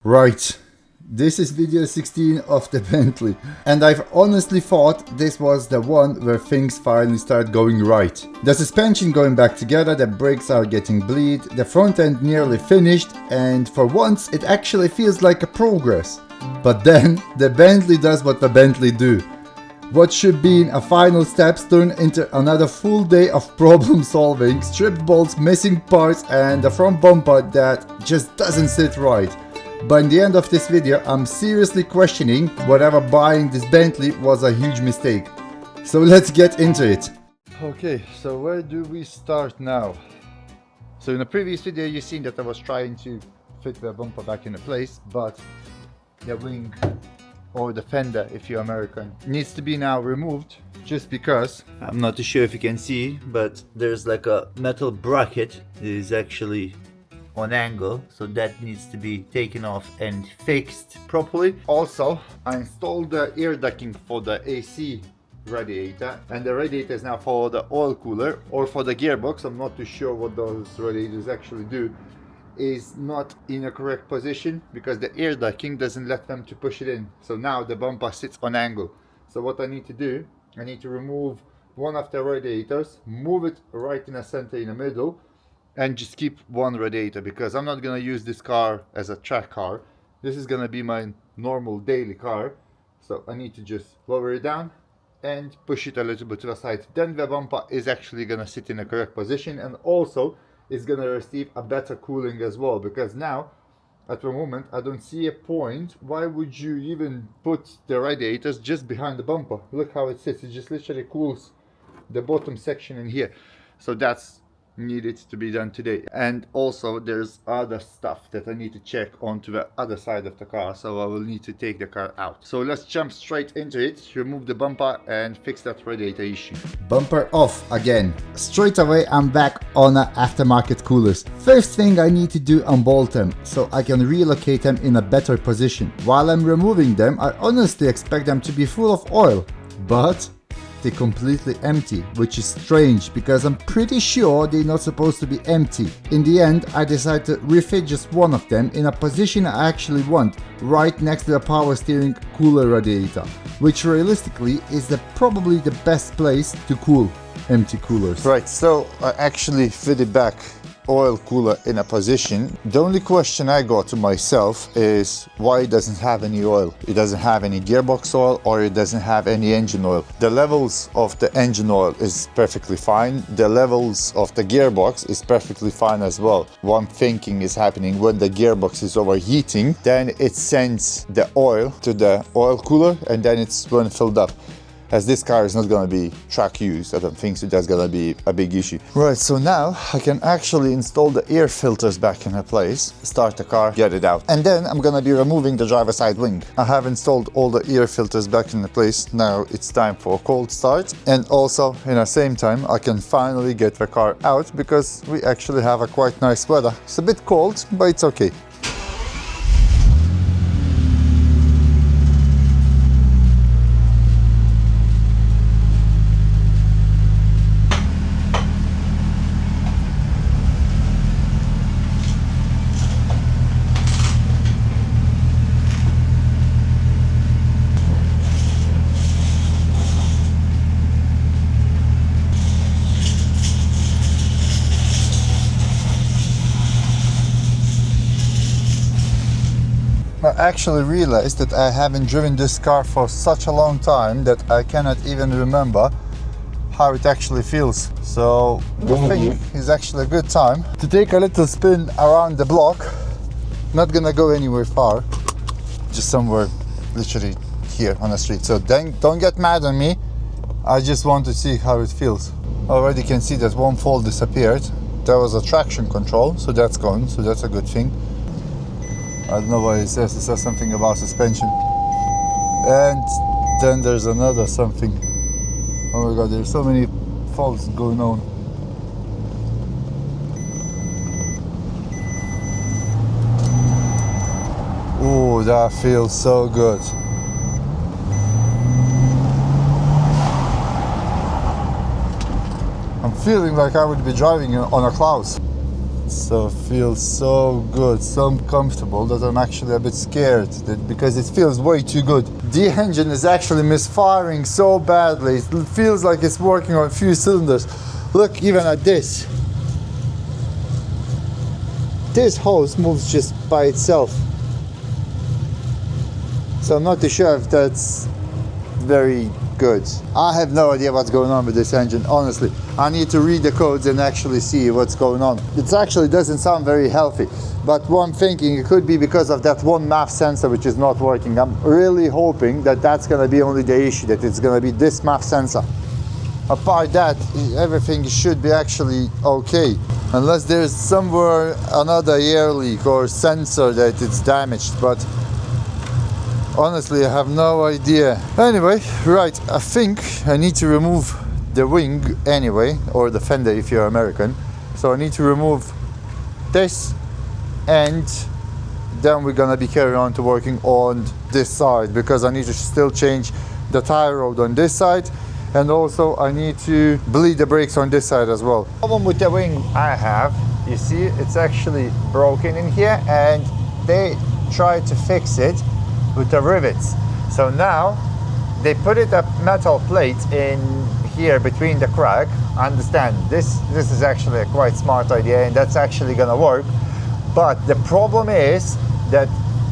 Right, this is video 16 of the Bentley, and I've honestly thought this was the one where things finally start going right. The suspension going back together, the brakes are getting bleed, the front end nearly finished, and for once it actually feels like a progress. But then the Bentley does what the Bentley do. What should be a final steps turn into another full day of problem solving, stripped bolts, missing parts, and a front bumper that just doesn't sit right. By the end of this video, I'm seriously questioning whether buying this Bentley was a huge mistake. So let's get into it. Okay, so where do we start now? So in the previous video you've seen that I was trying to fit the bumper back into place, but the wing, or the fender if you're American, needs to be now removed, just because I'm not too sure if you can see, but there's like a metal bracket that is actually on angle, so that needs to be taken off and fixed properly. Also, I installed the air ducting for the AC radiator, and the radiator is now for the oil cooler or for the gearbox. I'm not too sure what those radiators actually do. Is not in a correct position because the air ducting doesn't let them to push it in. So now the bumper sits on angle. So what I need to do, I need to remove one of the radiators, move it right in the center in the middle, and just keep one radiator, because I'm not gonna use this car as a track car. This is gonna be my normal daily car. So I need to just lower it down and push it a little bit to the side. Then the bumper is actually gonna sit in the correct position, and also is gonna receive a better cooling as well, because now at the moment I don't see a point. Why would you even put the radiators just behind the bumper? Look how it sits. It just literally cools the bottom section in here. So that's needed to be done today. And also there's other stuff that I need to check onto the other side of the car, so I will need to take the car out. So let's jump straight into it, remove the bumper and fix that radiator issue. Bumper off again. Straight away I'm back on aftermarket coolers. First thing I need to do, unbolt them so I can relocate them in a better position. While I'm removing them, I honestly expect them to be full of oil, but they're completely empty, which is strange because I'm pretty sure they're not supposed to be empty. In the end, I decided to refit just one of them in a position I actually want, right next to the power steering cooler radiator, which realistically is probably the best place to cool empty coolers. Right, so I actually fitted back oil cooler in a position. The only question I got to myself is why it doesn't have any oil. It doesn't have any gearbox oil, or it doesn't have any engine oil. The levels of the engine oil is perfectly fine. The levels of the gearbox is perfectly fine as well. One thinking is happening when the gearbox is overheating, then it sends the oil to the oil cooler and then it's when filled up. As this car is not going to be track used, I don't think so that's going to be a big issue. Right, so now I can actually install the air filters back in place, start the car, get it out. And then I'm going to be removing the driver's side wing. I have installed all the air filters back in place. Now it's time for a cold start. And also, in the same time, I can finally get the car out because we actually have a quite nice weather. It's a bit cold, but it's okay. I actually realized that I haven't driven this car for such a long time that I cannot even remember how it actually feels. So I think it's actually a good time to take a little spin around the block. Not gonna go anywhere far, just somewhere literally here on the street. So then don't get mad on me. I just want to see how it feels. Already can see that one fold disappeared. There was a traction control, so that's gone, so that's a good thing. I don't know what it says. It says something about suspension. And then there's another something. Oh my god, there's so many faults going on. Oh, that feels so good. I'm feeling like I would be driving on a cloud. So it feels so good, so comfortable that I'm actually a bit scared because it feels way too good. The engine is actually misfiring so badly. It feels like it's working on a few cylinders. Look even at this. This hose moves just by itself. So I'm not too sure if that's very good. I have no idea what's going on with this engine, honestly. I need to read the codes and actually see what's going on. It actually doesn't sound very healthy, but what I'm thinking, it could be because of that one MAF sensor which is not working. I'm really hoping that that's going to be only the issue, that it's going to be this MAF sensor. Apart that, everything should be actually okay, unless there's somewhere another air leak or sensor that it's damaged, but honestly, I have no idea. Anyway, right, I think I need to remove the wing anyway, or the fender if you're American. So I need to remove this, and then we're gonna be carrying on to working on this side, because I need to still change the tie rod on this side, and also I need to bleed the brakes on this side as well. The problem with the wing I have, you see, it's actually broken in here, and they tried to fix it with the rivets. So now they put it a metal plate in here between the crack. I understand this is actually a quite smart idea, and that's actually gonna work, but the problem is that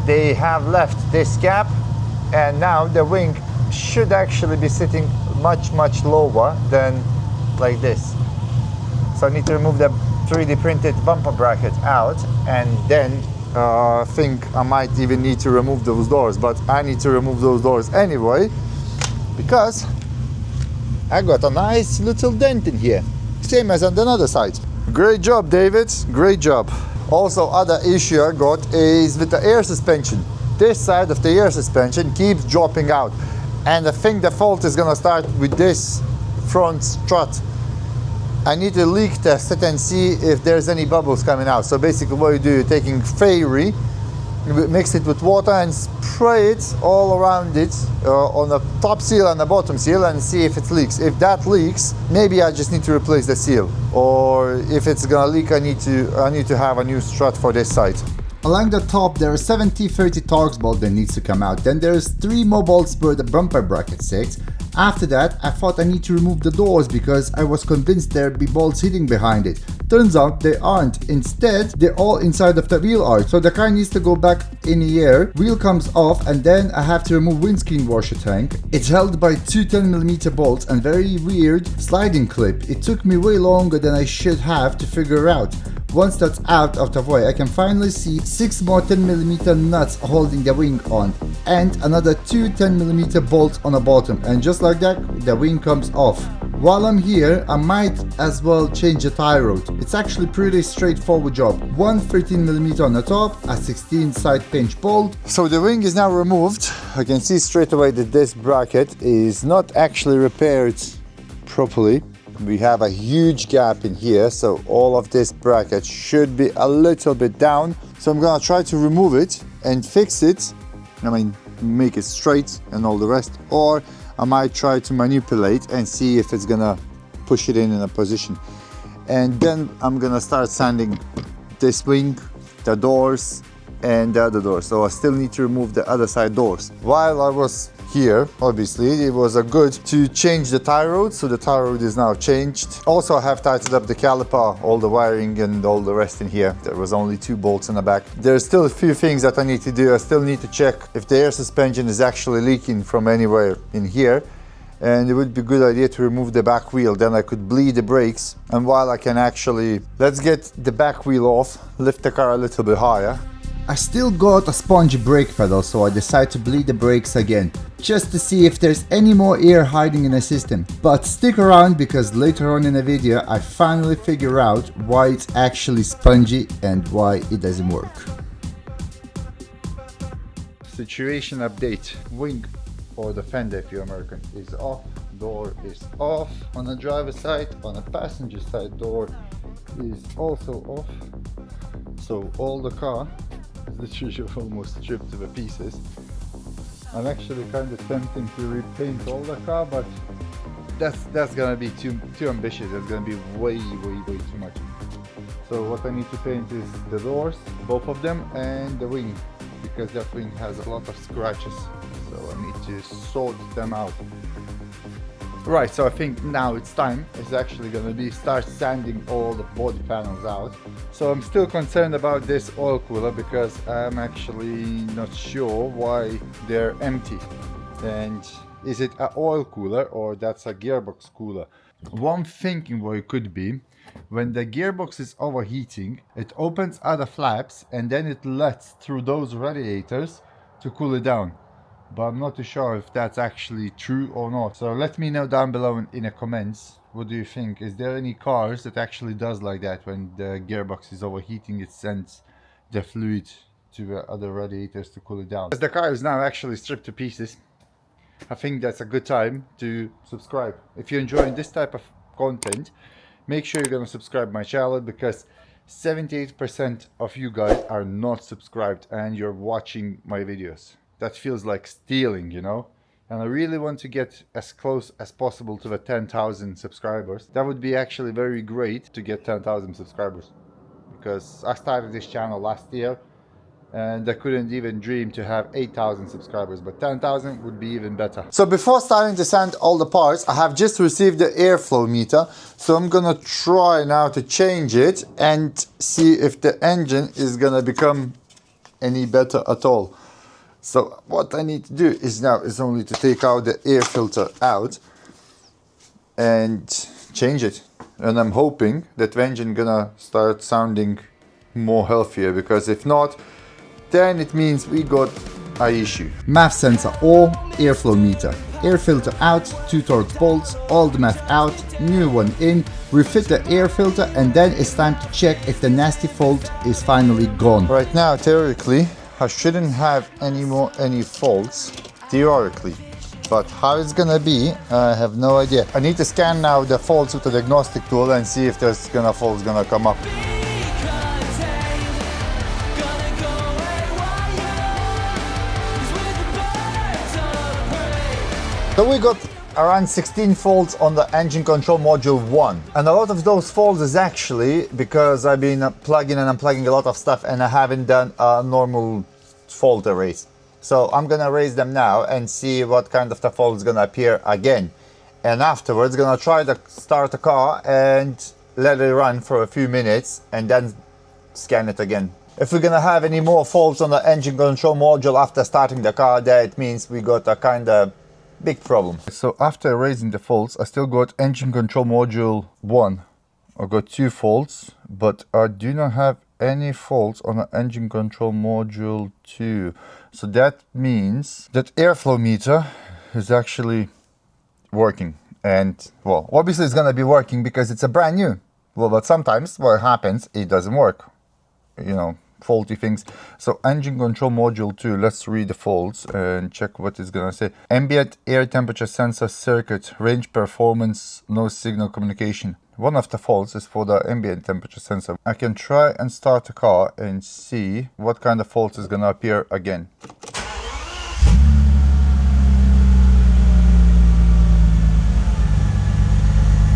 they have left this gap, and now the wing should actually be sitting much lower than like this. So I need to remove the 3D printed bumper bracket out, and then I think I might even need to remove those doors, but I need to remove those doors anyway because I got a nice little dent in here, same as on the other side. Great job, David, great job. Also, other issue I got is with the air suspension. This side of the air suspension keeps dropping out, and I think the fault is gonna start with this front strut. I need to leak test it and see if there's any bubbles coming out. So basically what you do, you're taking Fairy, mix it with water and spray it all around it on the top seal and the bottom seal, and see if it leaks. If that leaks, maybe I just need to replace the seal, or if it's gonna leak, I need to have a new strut for this side. Along the top there are 70-30 Torx bolt that needs to come out. Then there's 3 more bolts where the bumper bracket sits. After that, I thought I need to remove the doors because I was convinced there'd be bolts hidden behind it. Turns out they aren't. Instead, they're all inside of the wheel arch. So the car needs to go back in the air, wheel comes off, and then I have to remove windscreen washer tank. It's held by 2 10mm bolts and very weird sliding clip. It took me way longer than I should have to figure out. Once that's out of the way, I can finally see 6 more 10mm nuts holding the wing on, and another 2 10mm bolts on the bottom, and just like that, the wing comes off. While I'm here, I might as well change the tie rod. It's actually pretty straightforward job. One 13mm on the top, a 16 side pinch bolt. So the wing is now removed. I can see straight away that this bracket is not actually repaired properly. We have a huge gap in here, so all of this bracket should be a little bit down. So I'm gonna try to remove it and fix it. I mean, make it straight and all the rest, or I might try to manipulate and see if it's gonna push it in a position. And then I'm gonna start sanding this wing, the doors, and the other door. So I still need to remove the other side doors. While I was here, obviously, it was a good to change the tie rod, so the tie rod is now changed. Also, I have tightened up the caliper, all the wiring and all the rest in here. There was only 2 bolts in the back. There's still a few things that I need to do. I still need to check if the air suspension is actually leaking from anywhere in here. And it would be a good idea to remove the back wheel, then I could bleed the brakes. And while I can actually, let's get the back wheel off, lift the car a little bit higher. I still got a spongy brake pedal, so I decided to bleed the brakes again, just to see if there's any more air hiding in the system. But stick around, because later on in the video I finally figure out why it's actually spongy and why it doesn't work. Situation update. Wing, or the fender if you're American, is off, door is off on the driver's side, on the passenger side door is also off. So all the car is literally almost stripped to the pieces. I'm actually kind of tempting to repaint all the car, but that's gonna be too ambitious. That's gonna be way too much. So what I need to paint is the doors, both of them, and the wing, because that wing has a lot of scratches, so I need to sort them out. Right, so I think now it's time. It's actually gonna be start sanding all the body panels out. So I'm still concerned about this oil cooler because I'm actually not sure why they're empty. And is it an oil cooler or that's a gearbox cooler? One thinking what it could be, when the gearbox is overheating, it opens other flaps and then it lets through those radiators to cool it down. But I'm not too sure if that's actually true or not. So let me know down below in the comments. What do you think? Is there any cars that actually does like that? When the gearbox is overheating, it sends the fluid to other radiators to cool it down. As the car is now actually stripped to pieces, I think that's a good time to subscribe. If you're enjoying this type of content, make sure you're gonna subscribe my channel, because 78% of you guys are not subscribed and you're watching my videos. That feels like stealing, you know? And I really want to get as close as possible to the 10,000 subscribers. That would be actually very great to get 10,000 subscribers, because I started this channel last year and I couldn't even dream to have 8,000 subscribers, but 10,000 would be even better. So before starting to sand all the parts, I have just received the airflow meter, so I'm gonna try now to change it and see if the engine is gonna become any better at all. So what I need to do is only to take out the air filter out and change it. And I'm hoping that the engine gonna start sounding more healthier, because if not, then it means we got an issue. MAF sensor or airflow meter. Air filter out, 2 Torx bolts, old MAF out, new one in, refit the air filter, and then it's time to check if the nasty fault is finally gone. Right now, theoretically, I shouldn't have any faults, theoretically. But how it's gonna be, I have no idea. I need to scan now the faults with the diagnostic tool and see if there's faults gonna come up. So we got around 16 faults on the engine control module 1. And a lot of those faults is actually because I've been plugging and unplugging a lot of stuff and I haven't done a normal fault erase. So I'm gonna erase them now and see what kind of the fault is gonna appear again. And afterwards gonna try to start the car and let it run for a few minutes and then scan it again. If we're gonna have any more faults on the engine control module after starting the car, that means we got a kind of big problem. So after erasing the faults, I still got engine control module 1. I got 2 faults, but I do not have any faults on the engine control module 2. So that means that airflow meter is actually working. And well, obviously it's gonna be working because it's a brand new. Well, but sometimes what happens, it doesn't work. You know, faulty things. So engine control module 2, let's read the faults and check what it's gonna say. Ambient air temperature sensor circuit, range performance, no signal communication. One of the faults is for the ambient temperature sensor. I can try and start the car and see what kind of fault is gonna appear again.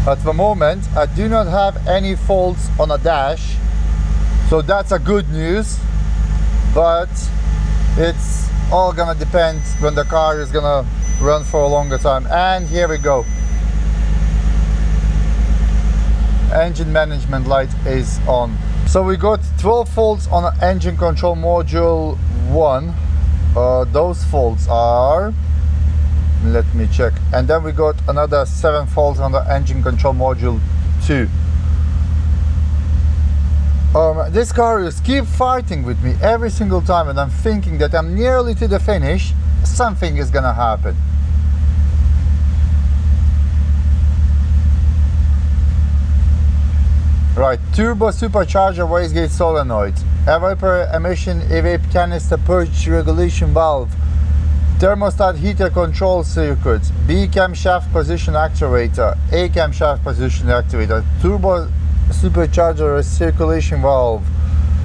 At the moment, I do not have any faults on a dash. So that's a good news, but it's all gonna depend when the car is gonna run for a longer time. And here we go. Engine management light is on. So we got 12 faults on the engine control module 1. Those faults are, let me check. And then we got another 7 faults on the engine control module 2. This car is keep fighting with me every single time, and I'm thinking that I'm nearly to the finish. Something is gonna happen. Right, turbo supercharger wastegate solenoid, evaporator emission evap canister purge regulation valve, thermostat heater control circuit, B camshaft position actuator, A camshaft position actuator, turbo supercharger recirculation valve,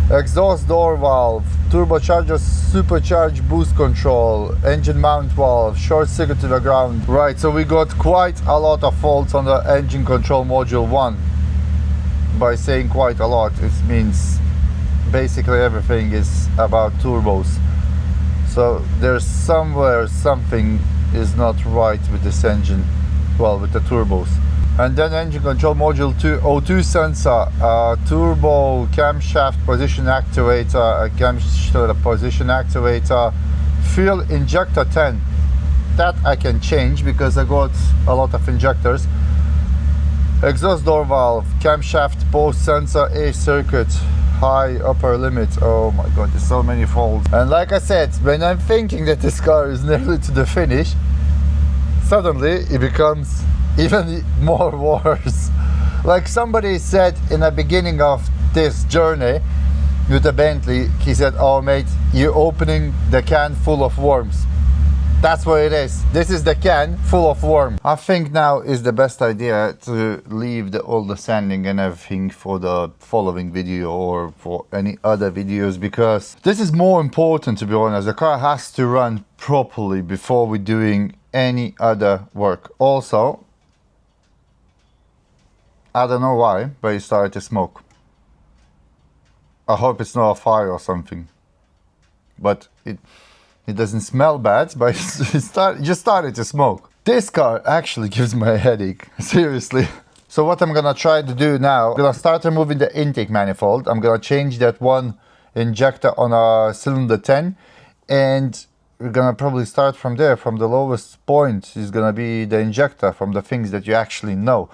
exhaust door valve, turbocharger supercharge boost control, engine mount valve, short circuit to the ground. Right, so we got quite a lot of faults on the engine control module 1. by saying quite a lot, it means basically everything is about turbos. So there's somewhere something is not right with this engine, well, with the turbos. And then engine control module 2, O2 sensor, turbo camshaft position activator, camshaft position activator, fuel injector 10. That I can change because I got a lot of injectors. Exhaust door valve, camshaft post sensor, A circuit, high upper limit. Oh my god, there's so many folds. And like I said, when I'm thinking that this car is nearly to the finish, suddenly it becomes even more worse. Like somebody said in the beginning of this journey with the Bentley, he said, oh mate, you're opening the can full of worms. That's what it is. This is the can full of worms. I think now is the best idea to leave all the sanding and everything for the following video or for any other videos, because this is more important, to be honest. The car has to run properly before we're doing any other work. Also, I don't know why, but it started to smoke. I hope it's not a fire or something. But it doesn't smell bad, but it just started to smoke. This car actually gives me a headache, seriously. So what I'm gonna try to do now, I'm gonna start removing the intake manifold. I'm gonna change that one injector on a cylinder 10, and we're gonna probably start from there. From the lowest point is gonna be the injector, from the things that you actually know.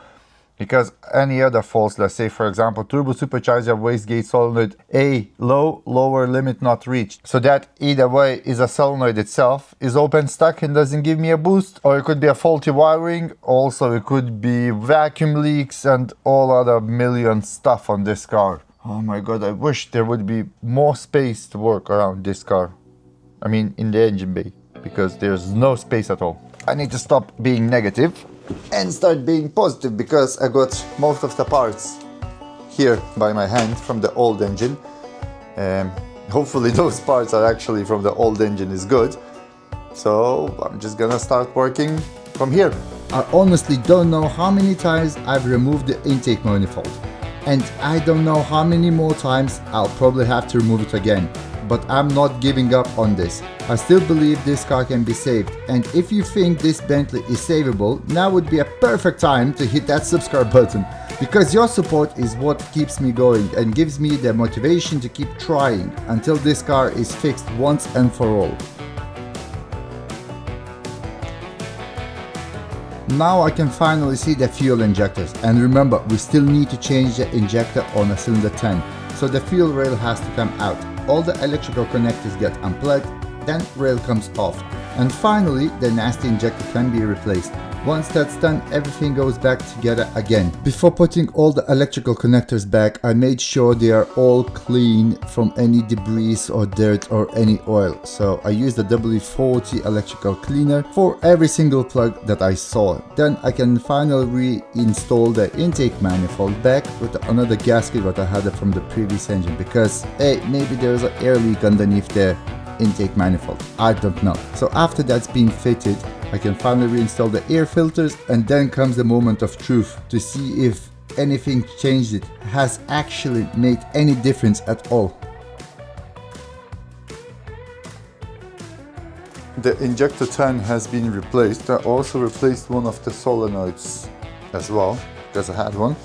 Because any other faults, let's say for example turbo supercharger wastegate solenoid A low, lower limit not reached, so that either way is a solenoid itself is open stuck and doesn't give me a boost, or it could be a faulty wiring. Also it could be vacuum leaks and all other million stuff on this car. Oh my god, I wish there would be more space to work around this car. I mean in the engine bay, because there's no space at all. I need to stop being negative and start being positive, because I got most of the parts here by my hand from the old engine. Hopefully those parts are actually from the old engine is good. So I'm just gonna start working from here. I honestly don't know how many times I've removed the intake manifold, and I don't know how many more times I'll probably have to remove it again. But I'm not giving up on this. I still believe this car can be saved, and if you think this Bentley is savable, now would be a perfect time to hit that subscribe button, because your support is what keeps me going and gives me the motivation to keep trying until this car is fixed once and for all. Now I can finally see the fuel injectors, and remember, we still need to change the injector on a cylinder 10, so the fuel rail has to come out. All the electrical connectors get unplugged, then rail comes off, and finally the nasty injector can be replaced. Once that's done, everything goes back together again. Before putting all the electrical connectors back, I made sure they are all clean from any debris or dirt or any oil. So I used the W40 electrical cleaner for every single plug that I saw. Then I can finally reinstall the intake manifold back with another gasket that I had from the previous engine, because hey, maybe there's an air leak underneath the intake manifold, I don't know. So after that's been fitted, I can finally reinstall the air filters, and then comes the moment of truth to see if anything changed, it has actually made any difference at all. The injector 10 has been replaced. I also replaced one of the solenoids as well, because I had one.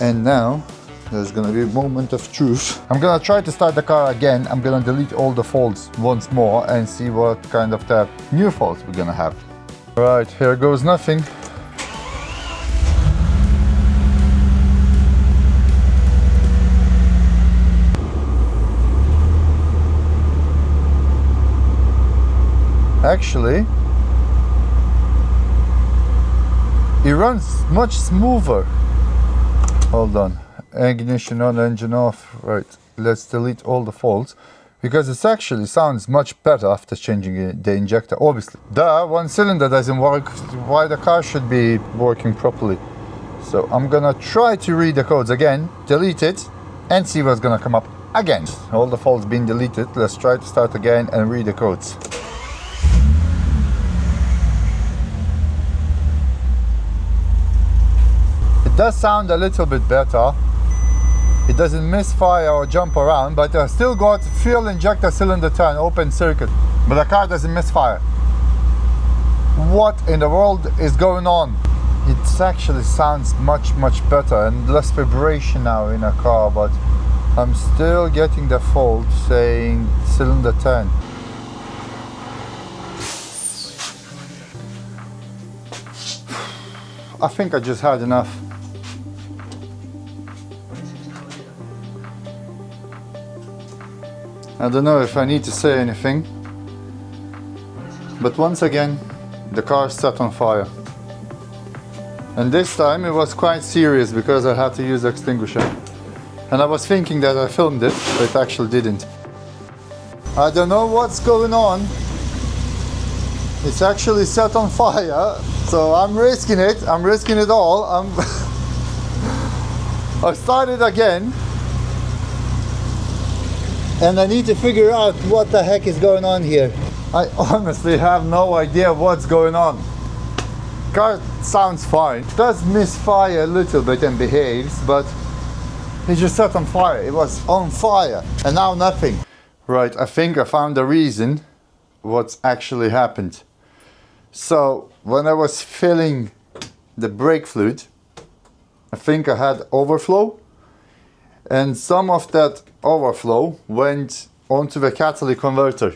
And now there's gonna be a moment of truth. I'm gonna try to start the car again. I'm gonna delete all the faults once more and see what kind of the new faults we're gonna have. Right, here goes nothing. Actually, it runs much smoother. Hold on. Ignition on, engine off. Right, let's delete all the faults, because it actually sounds much better after changing the injector. Obviously, the one cylinder doesn't work, why the car should be working properly. So I'm gonna try to read the codes again, delete it, and see what's gonna come up again. All the faults been deleted. Let's try to start again and read the codes. It does sound a little bit better. It doesn't misfire or jump around, but I still got fuel injector cylinder turn open circuit, but the car doesn't misfire. What in the world is going on? It actually sounds much better and less vibration now in a car, but I'm still getting the fault saying cylinder turn. I think I just had enough. I don't know if I need to say anything, but once again the car set on fire. And this time it was quite serious because I had to use extinguisher. And I was thinking that I filmed it, but it actually didn't. I don't know what's going on. It's actually set on fire, so I'm risking it. I'm risking it all. I started again. And I need to figure out what the heck is going on here. I honestly have no idea what's going on. Car sounds fine. It does misfire a little bit and behaves, but it just set on fire. It was on fire and now nothing. Right, I think I found the reason what's actually happened. So when I was filling the brake fluid, I think I had overflow, and some of that overflow went onto the catalytic converter,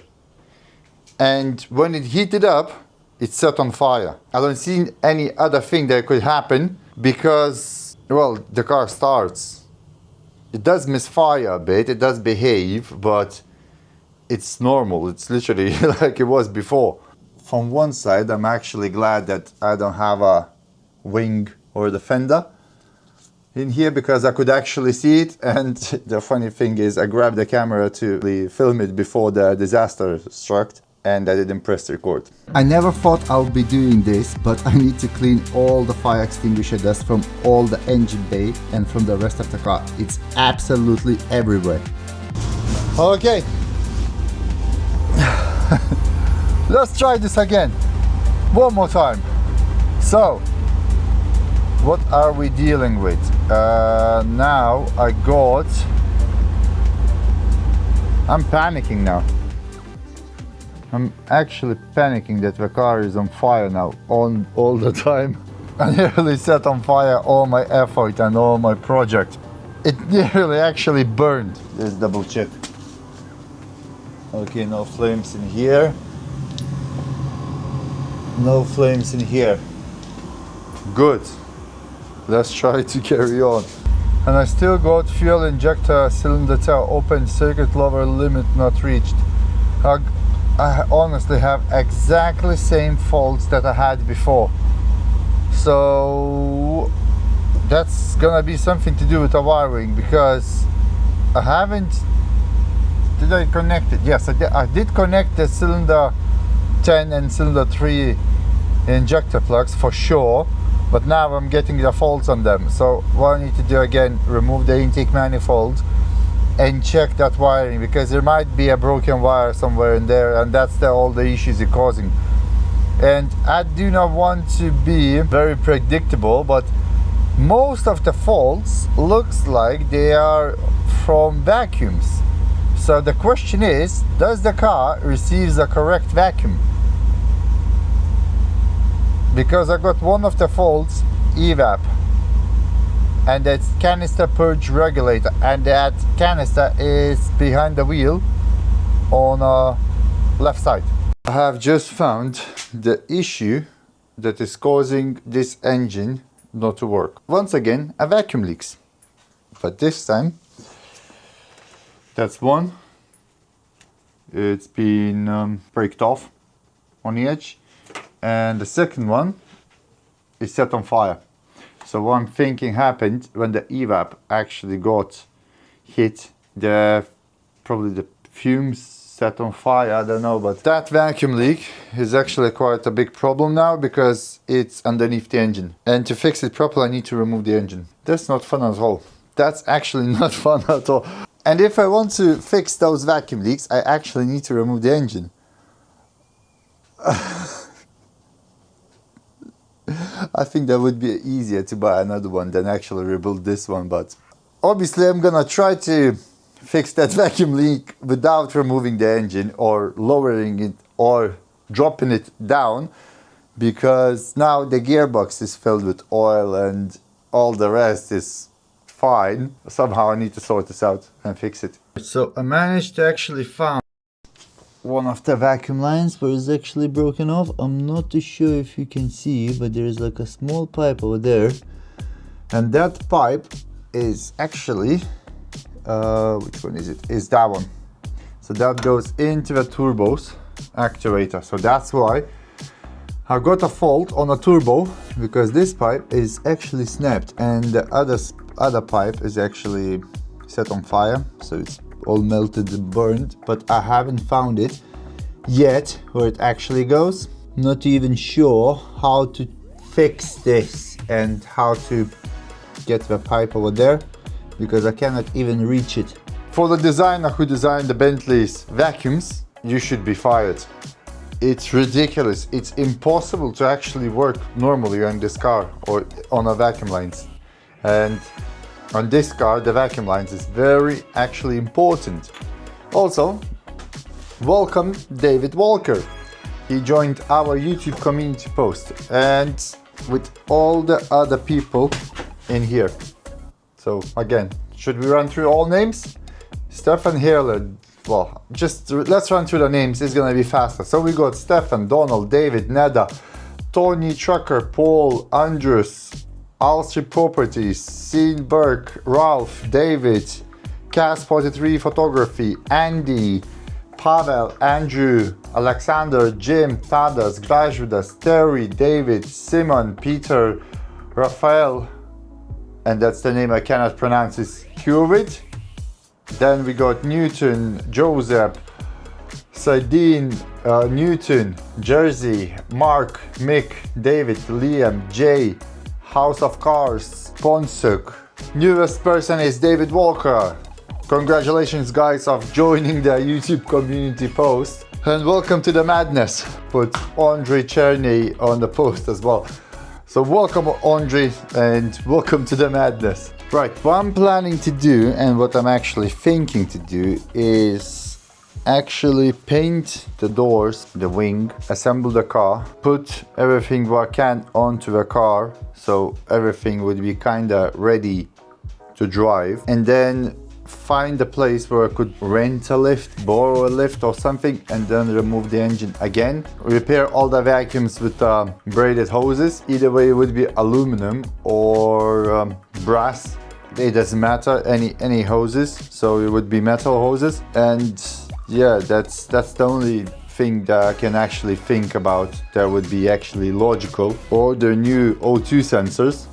and when it heated up it set on fire. I don't see any other thing that could happen because, well, the car starts. It does misfire a bit, it does behave, but it's normal. It's literally like it was before. From one side, I'm actually glad that I don't have a wing or the fender in here because I could actually see it. And the funny thing is, I grabbed the camera to film it before the disaster struck, and I didn't press record. I never thought I would be doing this, but I need to clean all the fire extinguisher dust from all the engine bay and from the rest of the car. It's absolutely everywhere. Okay. Let's try this again. One more time. So, what are we dealing with? Now I got... I'm panicking now. I'm actually panicking that the car is on fire now, on all the time. I nearly set on fire all my effort and all my project. It nearly actually burned. Let's double check. Okay, no flames in here. No flames in here. Good. Let's try to carry on. And I still got fuel injector cylinder tail open circuit lower limit not reached. I honestly have exactly same faults that I had before. So that's gonna be something to do with the wiring, because I haven't... Did I connect it? Yes, I did connect the cylinder 10 and cylinder 3 injector plugs for sure, but now I'm getting the faults on them. So what I need to do again, remove the intake manifold and check that wiring, because there might be a broken wire somewhere in there, and that's all the issues it's causing. And I do not want to be very predictable, but most of the faults looks like they are from vacuums. So the question is, does the car receive the correct vacuum? Because I got one of the faults, evap, and that's canister purge regulator, and that canister is behind the wheel on left side. I have just found the issue that is causing this engine not to work. Once again, a vacuum leaks, but this time that's one. It's been breaked off on the edge, and the second one is set on fire. So what I'm thinking happened when the evap actually got hit, probably the fumes set on fire, I don't know, but that vacuum leak is actually quite a big problem now because it's underneath the engine. And to fix it properly, I need to remove the engine. That's not fun at all. That's actually not fun at all. And if I want to fix those vacuum leaks, I actually need to remove the engine. I think that would be easier to buy another one than actually rebuild this one, but obviously I'm gonna try to fix that vacuum leak without removing the engine or lowering it or dropping it down, because now the gearbox is filled with oil and all the rest is fine. Somehow I need to sort this out and fix it. So I managed to actually find one of the vacuum lines where it's actually broken off. I'm not too sure if you can see, but there is like a small pipe over there, and that pipe is actually which one is it? Is that one. So that goes into the turbo's actuator. So that's why I got a fault on a turbo, because this pipe is actually snapped and the other pipe is actually set on fire. So it's all melted and burned, but I haven't found it yet where it actually goes. Not even sure how to fix this and how to get the pipe over there, because I cannot even reach it. For the designer who designed the Bentley's vacuums, you should be fired. It's ridiculous. It's impossible to actually work normally on this car or on a vacuum lines. And on this car, the vacuum lines is very actually important. Also, welcome David Walker. He joined our YouTube community post and with all the other people in here. So again, should we run through all names? Stefan Herler. Well, just let's run through the names. It's gonna be faster. So we got Stefan, Donald, David, Neda, Tony Trucker, Paul, Andrews, Alstri Properties, Sean Burke, Ralph, David, Cas43 Photography, Andy, Pavel, Andrew, Alexander, Jim, Tadas, Grajudas, Terry, David, Simon, Peter, Raphael, and that's the name I cannot pronounce, is Hewitt. Then we got Newton, Joseph, Sadine, Newton, Jersey, Mark, Mick, David, Liam, Jay, House of Cars, Ponsuk. Newest person is David Walker. Congratulations guys of joining the YouTube community post. And welcome to the madness. Put Andre Cherney on the post as well. So welcome Andre and welcome to the madness. Right, what I'm planning to do and what I'm actually thinking to do is actually paint the doors, the wing, assemble the car, put everything what I can onto the car so everything would be kinda ready to drive, and then find a place where I could rent a lift, borrow a lift or something, and then remove the engine again, repair all the vacuums with braided hoses. Either way it would be aluminum or brass, it doesn't matter, any hoses, so it would be metal hoses. And yeah, that's the only thing that I can actually think about that would be actually logical. Order new O2 sensors,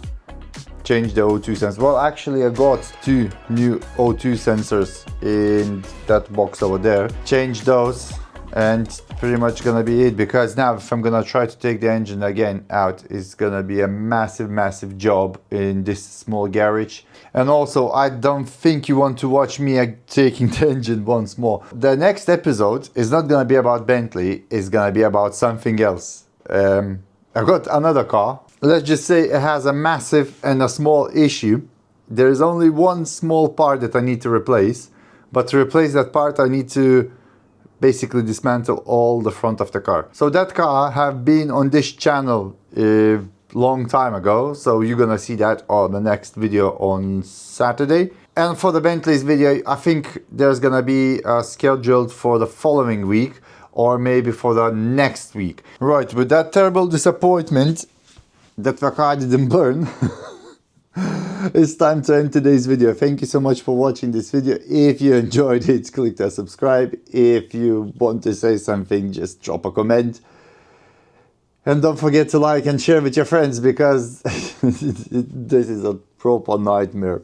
change the O2 sensor. Well, actually I got 2 new O2 sensors in that box over there. Change those and pretty much gonna be it, because now if I'm gonna try to take the engine again out, it's gonna be a massive job in this small garage. And also I don't think you want to watch me taking the engine once more. The next episode is not gonna be about Bentley, it's gonna be about something else. I've got another car. Let's just say it has a massive and a small issue. There is only one small part that I need to replace, but to replace that part I need to basically dismantle all the front of the car. So that car have been on this channel a long time ago, so you're gonna see that on the next video on Saturday. And for the Bentley's video, I think there's gonna be scheduled for the following week or maybe for the next week. Right, with that terrible disappointment that the car didn't burn, it's time to end today's video. Thank you so much for watching this video. If you enjoyed it, click the subscribe. If you want to say something, just drop a comment. And don't forget to like and share with your friends, because this is a proper nightmare.